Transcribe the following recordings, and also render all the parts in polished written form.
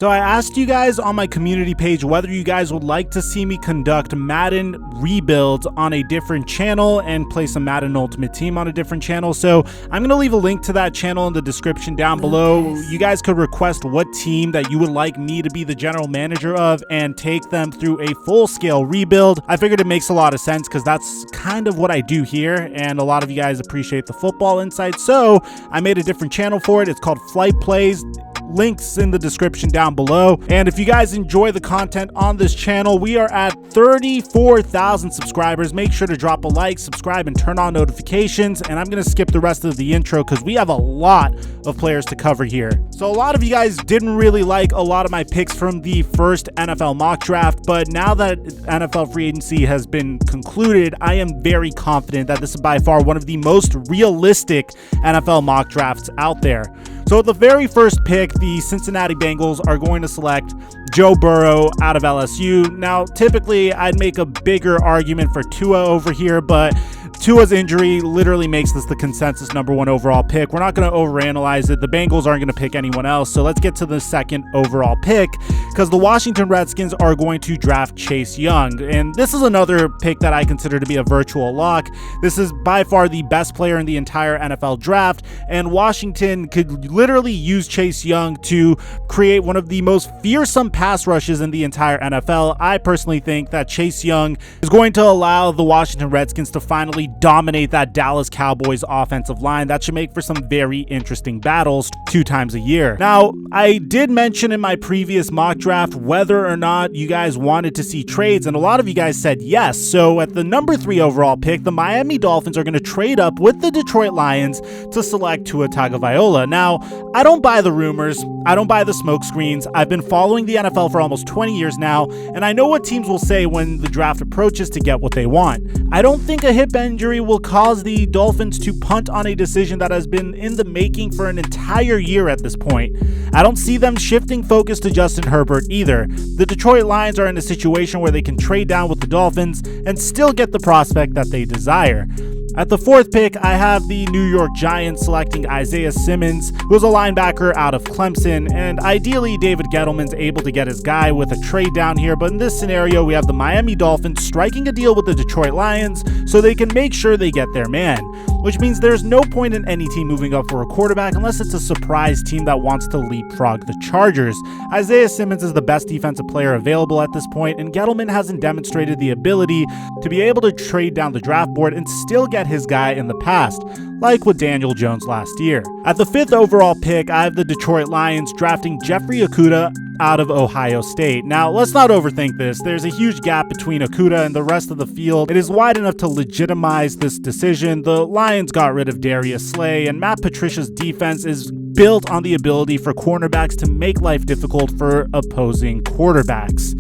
So I asked you guys on my community page whether you guys would like to see me conduct Madden rebuilds on a different channel and play some Madden Ultimate Team on a different channel. So I'm going to leave a link to that channel in the description down below. You guys could request what team that you would like me to be the general manager of and take them through a full-scale rebuild. I figured it makes a lot of sense because that's kind of what I do here, and a lot of you guys appreciate the football insight. So I made a different channel for it. It's called Flight Plays. Links in the description down below. And if you guys enjoy the content on this channel, we are at 34,000 subscribers. Make sure to drop a like, subscribe, and turn on notifications. And I'm going to skip the rest of the intro because we have a lot of players to cover here. So a lot of you guys didn't really like a lot of my picks from the first NFL mock draft, but now that NFL free agency has been concluded, I am very confident that this is by far one of the most realistic NFL mock drafts out there. So the very first pick, the Cincinnati Bengals are going to select Joe Burrow out of LSU. Now, typically, I'd make a bigger argument for Tua over here, but Tua's injury literally makes this the consensus #1 overall pick. We're not going to overanalyze it. The Bengals aren't going to pick anyone else. So let's get to the second overall pick because the Washington Redskins are going to draft Chase Young. And this is another pick that I consider to be a virtual lock. This is by far the best player in the entire NFL draft. And Washington could literally use Chase Young to create one of the most fearsome pass rushes in the entire NFL. I personally think that Chase Young is going to allow the Washington Redskins to finally dominate that Dallas Cowboys offensive line. That should make for some very interesting battles 2 times a year. Now, I did mention in my previous mock draft whether or not you guys wanted to see trades, and a lot of you guys said yes. So at the #3 overall pick, the Miami Dolphins are going to trade up with the Detroit Lions to select Tua Tagovailoa. Now, I don't buy the rumors. I don't buy the smoke screens. I've been following the NFL for almost 20 years now, and I know what teams will say when the draft approaches to get what they want. I don't think a hip injury will cause the Dolphins to punt on a decision that has been in the making for an entire year at this point. I don't see them shifting focus to Justin Herbert either. The Detroit Lions are in a situation where they can trade down with the Dolphins and still get the prospect that they desire. At the 4th pick, I have the New York Giants selecting Isiah Simmons, who is a linebacker out of Clemson, and ideally David Gettleman's able to get his guy with a trade down here, but in this scenario, we have the Miami Dolphins striking a deal with the Detroit Lions so they can make sure they get their man, which means there's no point in any team moving up for a quarterback unless it's a surprise team that wants to leapfrog the Chargers. Isiah Simmons is the best defensive player available at this point, and Gettleman hasn't demonstrated the ability to be able to trade down the draft board and still get his guy in the past, like with Daniel Jones last year. At the 5th overall pick, I have the Detroit Lions drafting Jeffrey Okudah out of Ohio State. Now, let's not overthink this. There's a huge gap between Okudah and the rest of the field. It is wide enough to legitimize this decision. The Lions got rid of Darius Slay, and Matt Patricia's defense is built on the ability for cornerbacks to make life difficult for opposing quarterbacks.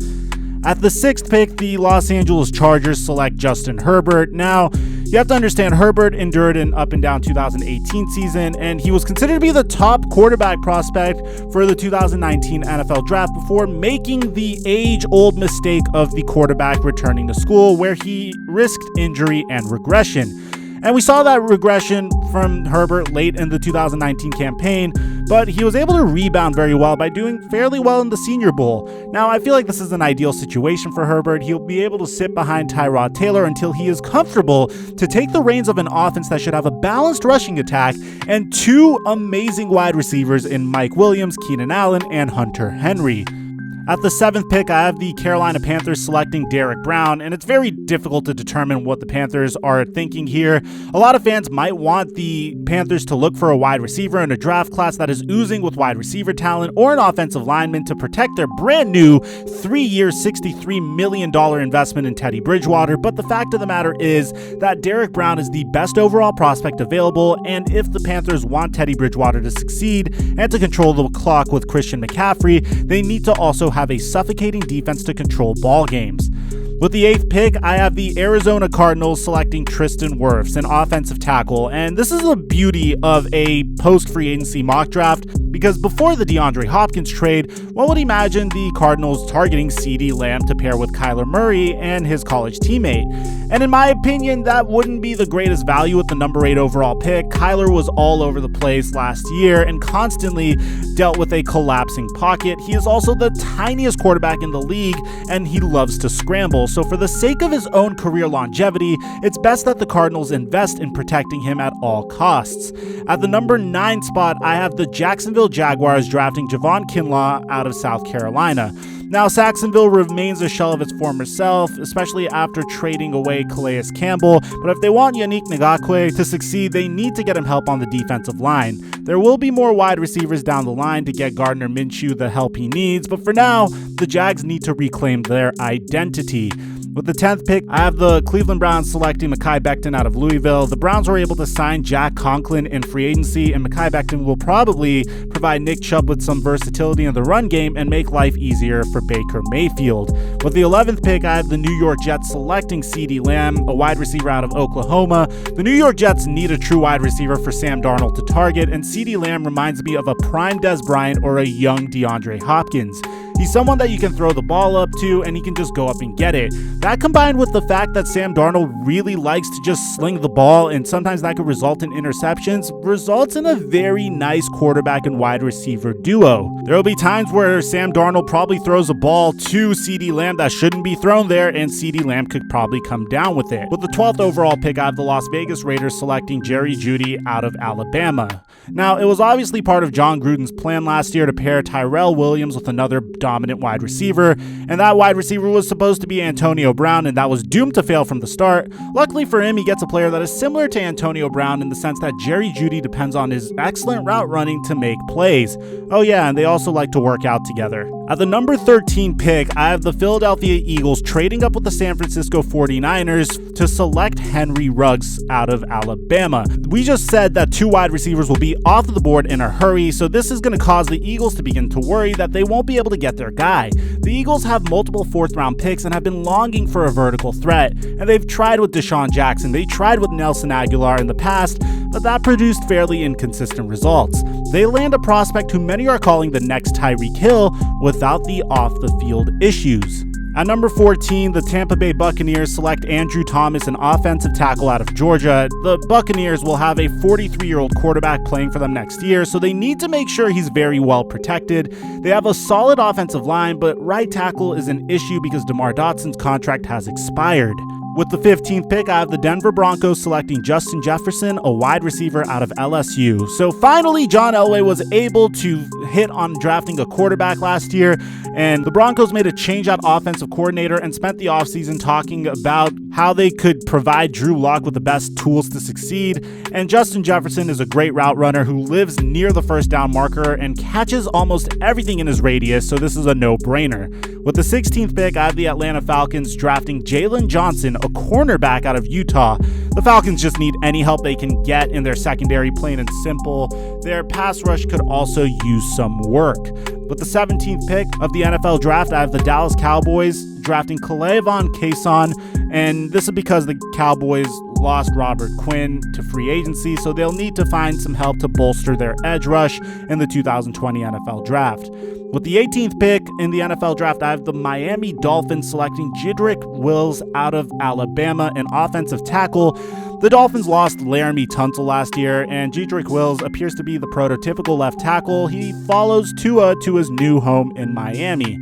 At the 6th pick, the Los Angeles Chargers select Justin Herbert. Now, you have to understand Herbert endured an up and down 2018 season, and he was considered to be the top quarterback prospect for the 2019 NFL draft before making the age-old mistake of the quarterback returning to school, where he risked injury and regression. And we saw that regression from Herbert late in the 2019 campaign, but he was able to rebound very well by doing fairly well in the Senior Bowl. Now, I feel like this is an ideal situation for Herbert. He'll be able to sit behind Tyrod Taylor until he is comfortable to take the reins of an offense that should have a balanced rushing attack and 2 amazing wide receivers in Mike Williams, Keenan Allen, and Hunter Henry. At the 7th pick, I have the Carolina Panthers selecting Derek Brown, and it's very difficult to determine what the Panthers are thinking here. A lot of fans might want the Panthers to look for a wide receiver in a draft class that is oozing with wide receiver talent or an offensive lineman to protect their brand new 3-year, $63 million investment in Teddy Bridgewater, but the fact of the matter is that Derek Brown is the best overall prospect available, and if the Panthers want Teddy Bridgewater to succeed and to control the clock with Christian McCaffrey, they need to also have a suffocating defense to control ball games. With the 8th pick, I have the Arizona Cardinals selecting Tristan Wirfs, an offensive tackle, and this is the beauty of a post-free agency mock draft, because before the DeAndre Hopkins trade, one would imagine the Cardinals targeting CeeDee Lamb to pair with Kyler Murray and his college teammate. And in my opinion, that wouldn't be the greatest value with the number 8 overall pick. Kyler was all over the place last year and constantly dealt with a collapsing pocket. He is also the tiniest quarterback in the league, and he loves to scramble. So for the sake of his own career longevity, it's best that the Cardinals invest in protecting him at all costs. At the number 9 spot, I have the Jacksonville Jaguars drafting Javon Kinlaw out of South Carolina. Now, Saxonville remains a shell of its former self, especially after trading away Calais Campbell, but if they want Yannick Ngakoue to succeed, they need to get him help on the defensive line. There will be more wide receivers down the line to get Gardner Minshew the help he needs, but for now, the Jags need to reclaim their identity. With the 10th pick, I have the Cleveland Browns selecting Mekhi Becton out of Louisville. The Browns were able to sign Jack Conklin in free agency, and Mekhi Becton will probably provide Nick Chubb with some versatility in the run game and make life easier for Baker Mayfield. With the 11th pick, I have the New York Jets selecting CeeDee Lamb, a wide receiver out of Oklahoma. The New York Jets need a true wide receiver for Sam Darnold to target, and CeeDee Lamb reminds me of a prime Dez Bryant or a young DeAndre Hopkins. He's someone that you can throw the ball up to, and he can just go up and get it. That combined with the fact that Sam Darnold really likes to just sling the ball, and sometimes that could result in interceptions, results in a very nice quarterback and wide receiver duo. There will be times where Sam Darnold probably throws a ball to CeeDee Lamb that shouldn't be thrown there, and CeeDee Lamb could probably come down with it. With the 12th overall pick, I have the Las Vegas Raiders selecting Jerry Jeudy out of Alabama. Now, it was obviously part of John Gruden's plan last year to pair Tyrell Williams with another dominant wide receiver, and that wide receiver was supposed to be Antonio Brown, and that was doomed to fail from the start. Luckily for him, he gets a player that is similar to Antonio Brown in the sense that Jerry Jeudy depends on his excellent route running to make plays. Oh yeah, and they also like to work out together. At the number 13 pick, I have the Philadelphia Eagles trading up with the San Francisco 49ers to select Henry Ruggs out of Alabama. We just said that 2 wide receivers will be off the board in a hurry, so this is going to cause the Eagles to begin to worry that they won't be able to get their guy. The Eagles have multiple 4th round picks and have been longing for a vertical threat, and they've tried with Deshaun Jackson, they tried with Nelson Aguilar in the past, but that produced fairly inconsistent results. They land a prospect who many are calling the next Tyreek Hill without the off-the-field issues. At number 14, the Tampa Bay Buccaneers select Andrew Thomas, an offensive tackle out of Georgia. The Buccaneers will have a 43-year-old quarterback playing for them next year, so they need to make sure he's very well protected. They have a solid offensive line, but right tackle is an issue because DeMar Dotson's contract has expired. With the 15th pick, I have the Denver Broncos selecting Justin Jefferson, a wide receiver out of LSU. So finally, John Elway was able to hit on drafting a quarterback last year, and the Broncos made a change at offensive coordinator and spent the offseason talking about how they could provide Drew Lock with the best tools to succeed. And Justin Jefferson is a great route runner who lives near the first down marker and catches almost everything in his radius, so this is a no-brainer. With the 16th pick, I have the Atlanta Falcons drafting Jalen Johnson, a cornerback out of Utah. The Falcons just need any help they can get in their secondary, plain and simple. Their pass rush could also use some work. With the 17th pick of the NFL draft, I have the Dallas Cowboys drafting Calais Von Cason, and this is because the Cowboys lost Robert Quinn to free agency, so they'll need to find some help to bolster their edge rush in the 2020 NFL draft. With the 18th pick in the NFL draft, I have the Miami Dolphins selecting Jedrick Wills out of Alabama, an offensive tackle. The Dolphins lost Laramie Tunsil last year, and Jedrick Wills appears to be the prototypical left tackle. He follows Tua to his new home in Miami.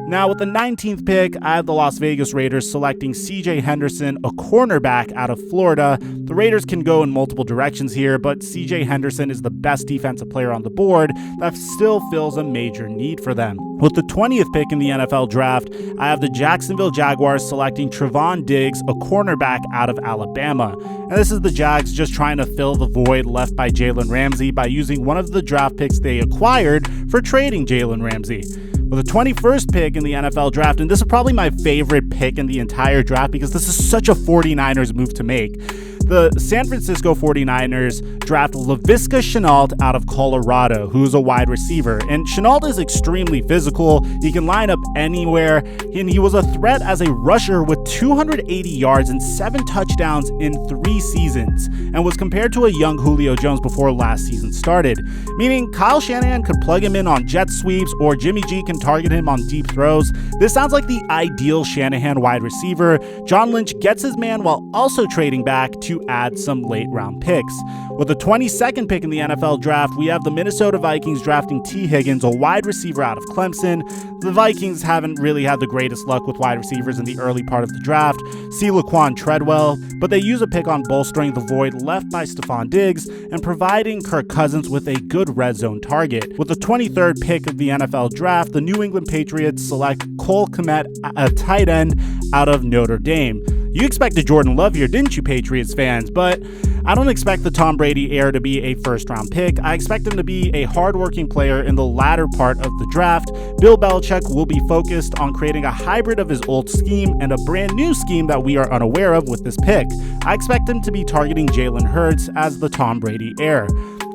Now, with the 19th pick, I have the Las Vegas Raiders selecting CJ Henderson, a cornerback out of Florida. The Raiders can go in multiple directions here, but CJ Henderson is the best defensive player on the board that still fills a major need for them. With the 20th pick in the NFL draft, I have the Jacksonville Jaguars selecting Trevon Diggs, a cornerback out of Alabama. And this is the Jags just trying to fill the void left by Jalen Ramsey by using one of the draft picks they acquired for trading Jalen Ramsey. With the 21st pick in the NFL draft, and this is probably my favorite pick in the entire draft because this is such a 49ers move to make. The San Francisco 49ers draft Laviska Shenault out of Colorado, who's a wide receiver. And Shenault is extremely physical. He can line up anywhere, and he was a threat as a rusher with 280 yards and 7 touchdowns in 3 seasons, and was compared to a young Julio Jones before last season started, meaning Kyle Shanahan could plug him in on jet sweeps or Jimmy G can target him on deep throws. This sounds like the ideal Shanahan wide receiver. John Lynch gets his man while also trading back to add some late round picks. With the 22nd pick in the NFL draft, we have the Minnesota Vikings drafting T. Higgins, a wide receiver out of Clemson. The Vikings haven't really had the greatest luck with wide receivers in the early part of the draft. See Laquan Treadwell, but they use a pick on bolstering the void left by Stephon Diggs and providing Kirk Cousins with a good red zone target. With the 23rd pick of the NFL draft, the New England Patriots select Cole Kmet, a tight end out of Notre Dame. You expected Jordan Love here, didn't you, Patriots fans? But I don't expect the Tom Brady heir to be a first-round pick. I expect him to be a hard-working player in the latter part of the draft. Bill Belichick will be focused on creating a hybrid of his old scheme and a brand new scheme that we are unaware of with this pick. I expect him to be targeting Jalen Hurts as the Tom Brady heir.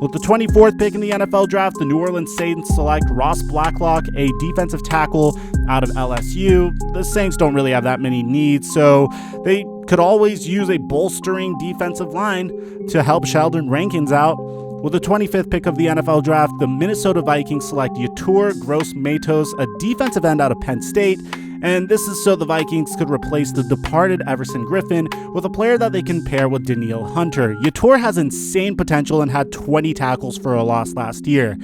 With the 24th pick in the NFL draft, the New Orleans Saints select Ross Blacklock, a defensive tackle out of LSU. The Saints don't really have that many needs, so they could always use a bolstering defensive line to help Sheldon Rankins out. With the 25th pick of the NFL draft, the Minnesota Vikings select Yetur Gross-Matos, a defensive end out of Penn State. And this is so the Vikings could replace the departed Everson Griffin with a player that they can pair with Danielle Hunter. Yetur has insane potential and had 20 tackles for a loss last year.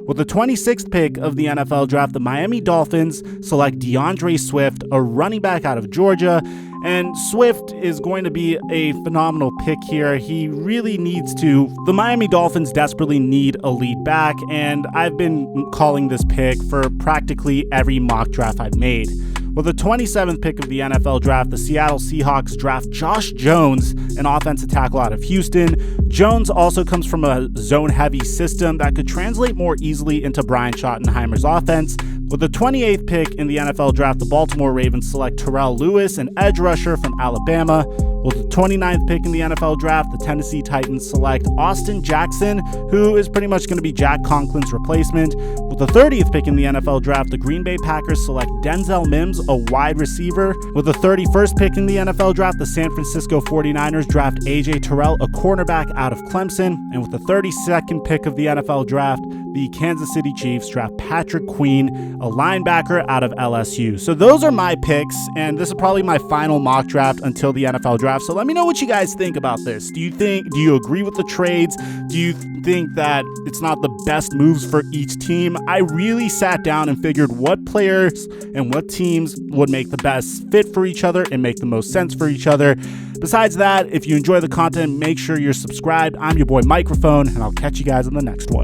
With the 26th pick of the NFL draft, the Miami Dolphins select Deandre Swift, a running back out of Georgia. And Swift is going to be a phenomenal pick here. He really needs to. The Miami Dolphins desperately need a lead back, and I've been calling this pick for practically every mock draft I've made. With the 27th pick of the NFL draft, the Seattle Seahawks draft Josh Jones, an offensive tackle out of Houston. Jones also comes from a zone-heavy system that could translate more easily into Brian Schottenheimer's offense. With the 28th pick in the NFL draft, the Baltimore Ravens select Terrell Lewis, an edge rusher from Alabama. With the 29th pick in the NFL draft, the Tennessee Titans select Austin Jackson, who is pretty much going to be Jack Conklin's replacement. With the 30th pick in the NFL draft, the Green Bay Packers select Denzel Mims, a wide receiver. With the 31st pick in the NFL draft, the San Francisco 49ers draft AJ Terrell, a cornerback out of Clemson. And with the 32nd pick of the NFL draft, the Kansas City Chiefs draft Patrick Queen, a linebacker out of LSU. So those are my picks, and this is probably my final mock draft until the NFL draft. So let me know what you guys think about this. Do you agree with the trades? Do you think that it's not the best moves for each team? I really sat down and figured what players and what teams would make the best fit for each other and make the most sense for each other. Besides that, if you enjoy the content, make sure you're subscribed. I'm your boy Mikerophone, and I'll catch you guys in the next one.